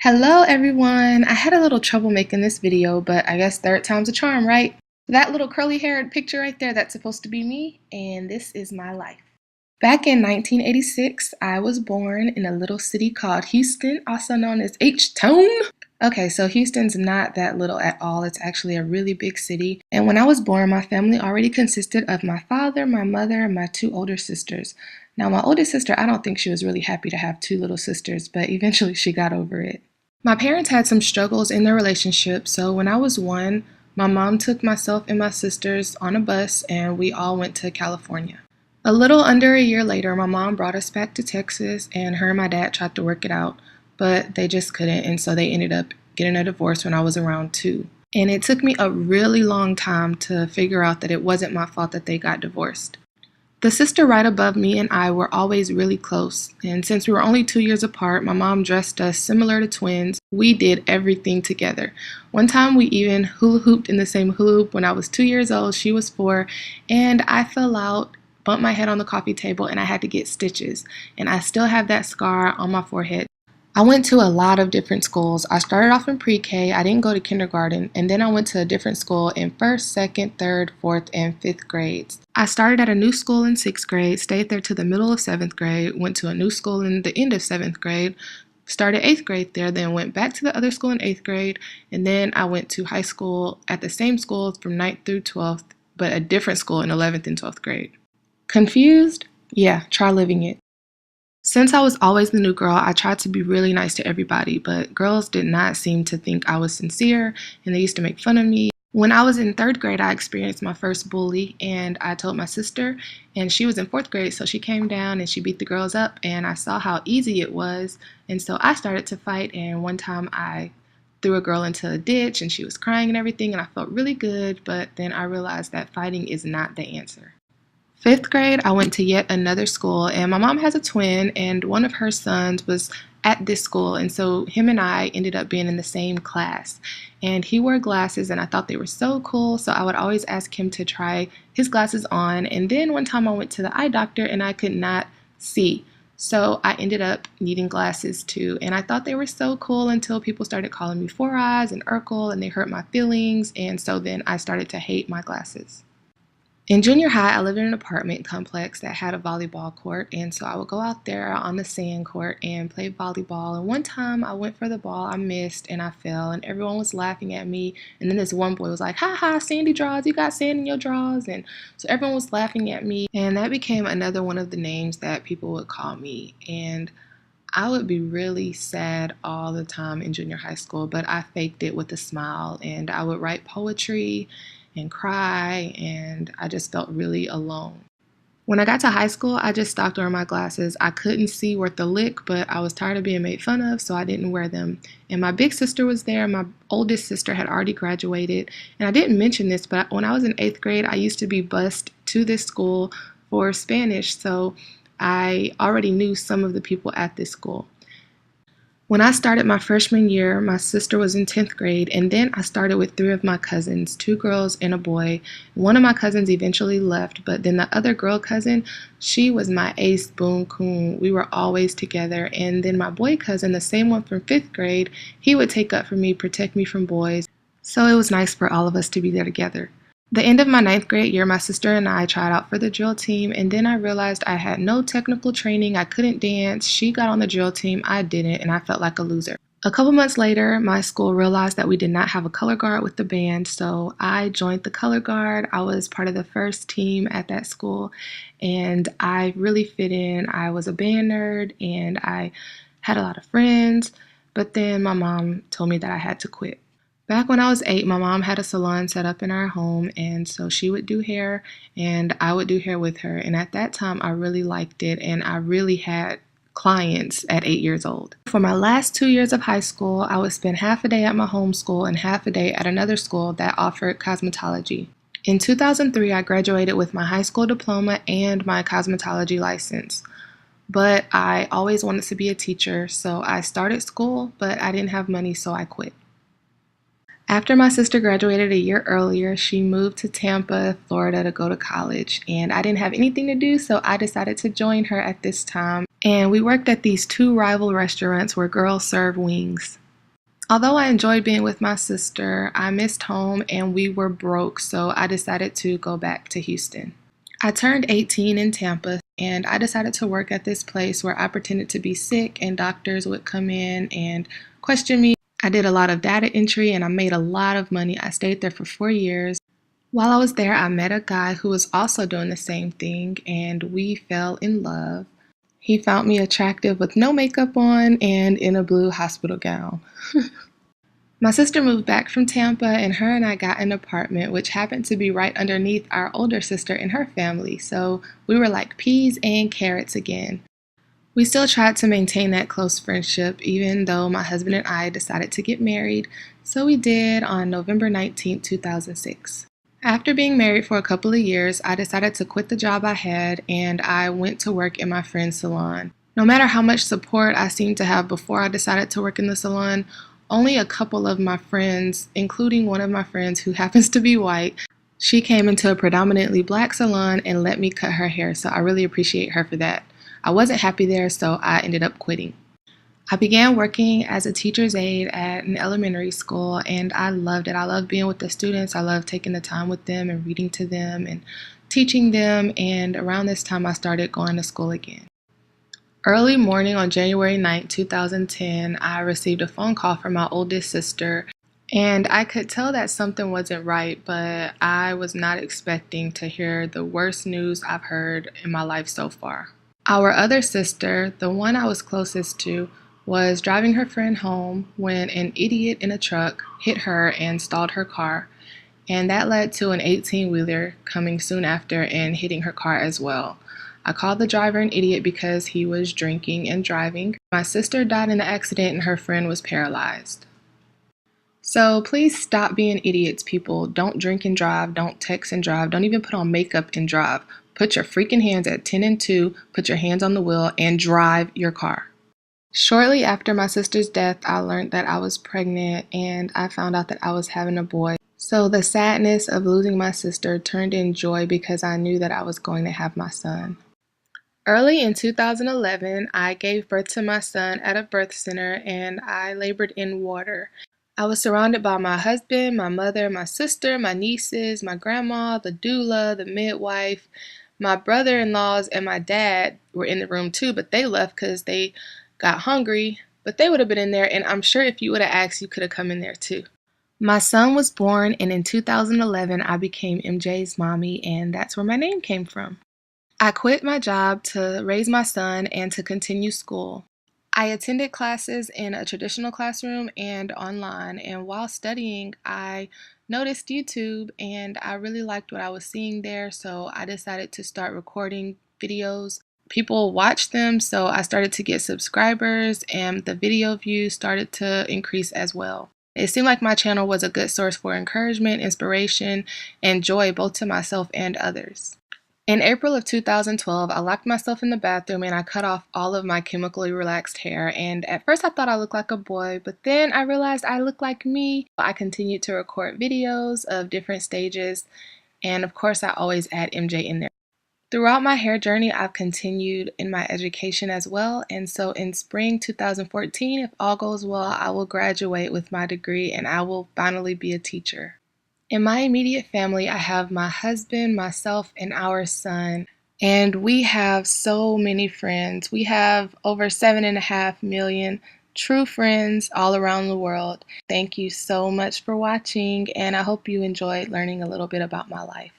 Hello everyone! I had a little trouble making this video, but I guess third time's a charm, right? That little curly haired picture right there, that's supposed to be me, and this is my life. Back in 1986, I was born in a little city called Houston, also known as H-Town. Okay, so Houston's not that little at all. It's actually a really big city. And when I was born, my family already consisted of my father, my mother, and my two older sisters. Now, my oldest sister, I don't think she was really happy to have two little sisters, but eventually she got over it. My parents had some struggles in their relationship, so when I was one, my mom took myself and my sisters on a bus and we all went to California. A little under a year later, my mom brought us back to Texas and her and my dad tried to work it out, but they just couldn't, and so they ended up getting a divorce when I was around 2. And it took me a really long time to figure out that it wasn't my fault that they got divorced. The sister right above me and I were always really close, and since we were only 2 years apart, my mom dressed us similar to twins. We did everything together. One time we even hula hooped in the same hula hoop. When I was 2 years old, she was 4, and I fell out, bumped my head on the coffee table, and I had to get stitches, and I still have that scar on my forehead. I went to a lot of different schools. I started off in pre-K, I didn't go to kindergarten, and then I went to a different school in 1st, 2nd, 3rd, 4th, and 5th grades. I started at a new school in 6th grade, stayed there to the middle of 7th grade, went to a new school in the end of 7th grade, started 8th grade there, then went back to the other school in 8th grade, and then I went to high school at the same school from 9th through 12th, but a different school in 11th and 12th grade. Confused? Yeah, try living it. Since I was always the new girl, I tried to be really nice to everybody, but girls did not seem to think I was sincere, and they used to make fun of me. When I was in 3rd grade, I experienced my first bully, and I told my sister, and she was in 4th grade, so she came down and she beat the girls up, and I saw how easy it was, and so I started to fight, and one time I threw a girl into a ditch, and she was crying and everything, and I felt really good, but then I realized that fighting is not the answer. 5th grade, I went to yet another school, and my mom has a twin, and one of her sons was at this school, and so him and I ended up being in the same class. And he wore glasses, and I thought they were so cool, so I would always ask him to try his glasses on. And then one time I went to the eye doctor, and I could not see. So I ended up needing glasses too, and I thought they were so cool until people started calling me Four Eyes and Urkel, and they hurt my feelings, and so then I started to hate my glasses. In junior high, I lived in an apartment complex that had a volleyball court, and so I would go out there on the sand court and play volleyball. And one time I went for the ball, I missed, and I fell, and everyone was laughing at me. And then this one boy was like, "Ha ha, sandy draws, you got sand in your draws." And so everyone was laughing at me, and that became another one of the names that people would call me. And I would be really sad all the time in junior high school, but I faked it with a smile, and I would write poetry and cry, and I just felt really alone. When I got to high school, I just stopped wearing my glasses. I couldn't see worth a lick, but I was tired of being made fun of, so I didn't wear them. And my big sister was there. My oldest sister had already graduated. And I didn't mention this, but when I was in 8th grade, I used to be bused to this school for Spanish, so I already knew some of the people at this school. When I started my freshman year, my sister was in 10th grade, and then I started with 3 of my cousins, 2 girls and a boy. One of my cousins eventually left, but then the other girl cousin, she was my ace boon coon. We were always together. And then my boy cousin, the same one from 5th grade, he would take up for me, protect me from boys. So it was nice for all of us to be there together. The end of my 9th grade year, my sister and I tried out for the drill team, and then I realized I had no technical training, I couldn't dance. She got on the drill team, I didn't, and I felt like a loser. A couple months later, my school realized that we did not have a color guard with the band, so I joined the color guard. I was part of the first team at that school, and I really fit in. I was a band nerd, and I had a lot of friends, but then my mom told me that I had to quit. Back when I was 8, my mom had a salon set up in our home, and so she would do hair, and I would do hair with her. And at that time, I really liked it, and I really had clients at 8 years old. For my last 2 years of high school, I would spend half a day at my home school and half a day at another school that offered cosmetology. In 2003, I graduated with my high school diploma and my cosmetology license. But I always wanted to be a teacher, so I started school, but I didn't have money, so I quit. After my sister graduated a year earlier, she moved to Tampa, Florida to go to college, and I didn't have anything to do, so I decided to join her at this time. And we worked at these 2 rival restaurants where girls serve wings. Although I enjoyed being with my sister, I missed home and we were broke, so I decided to go back to Houston. I turned 18 in Tampa and I decided to work at this place where I pretended to be sick and doctors would come in and question me. I did a lot of data entry and I made a lot of money. I stayed there for 4 years. While I was there, I met a guy who was also doing the same thing and we fell in love. He found me attractive with no makeup on and in a blue hospital gown. My sister moved back from Tampa and her and I got an apartment which happened to be right underneath our older sister and her family, so we were like peas and carrots again. We still tried to maintain that close friendship even though my husband and I decided to get married, so we did on November 19, 2006. After being married for a couple of years, I decided to quit the job I had and I went to work in my friend's salon. No matter how much support I seemed to have before I decided to work in the salon, only a couple of my friends, including one of my friends who happens to be white, she came into a predominantly black salon and let me cut her hair, so I really appreciate her for that. I wasn't happy there, so I ended up quitting. I began working as a teacher's aide at an elementary school and I loved it. I loved being with the students. I loved taking the time with them and reading to them and teaching them, and around this time I started going to school again. Early morning on January 9, 2010, I received a phone call from my oldest sister, and I could tell that something wasn't right, but I was not expecting to hear the worst news I've heard in my life so far. Our other sister, the one I was closest to, was driving her friend home when an idiot in a truck hit her and stalled her car, and that led to an 18-wheeler coming soon after and hitting her car as well. I called the driver an idiot because he was drinking and driving. My sister died in the accident and her friend was paralyzed. So please stop being idiots, people. Don't drink and drive. Don't text and drive. Don't even put on makeup and drive. Put your freaking hands at 10 and 2, put your hands on the wheel, and drive your car. Shortly after my sister's death, I learned that I was pregnant and I found out that I was having a boy. So the sadness of losing my sister turned in joy because I knew that I was going to have my son. Early in 2011, I gave birth to my son at a birth center and I labored in water. I was surrounded by my husband, my mother, my sister, my nieces, my grandma, the doula, the midwife. My brother-in-laws and my dad were in the room too, but they left because they got hungry. But they would have been in there, and I'm sure if you would have asked, you could have come in there too. My son was born, and in 2011, I became MJ's mommy, and that's where my name came from. I quit my job to raise my son and to continue school. I attended classes in a traditional classroom and online, and while studying, I noticed YouTube and I really liked what I was seeing there, so I decided to start recording videos. People watched them, so I started to get subscribers and the video views started to increase as well. It seemed like my channel was a good source for encouragement, inspiration, and joy both to myself and others. In April of 2012, I locked myself in the bathroom and I cut off all of my chemically relaxed hair. And at first I thought I looked like a boy, but then I realized I looked like me. I continued to record videos of different stages, and of course I always add MJ in there. Throughout my hair journey, I've continued in my education as well, and so in spring 2014, if all goes well, I will graduate with my degree and I will finally be a teacher. In my immediate family, I have my husband, myself, and our son, and we have so many friends. We have over 7.5 million true friends all around the world. Thank you so much for watching, and I hope you enjoyed learning a little bit about my life.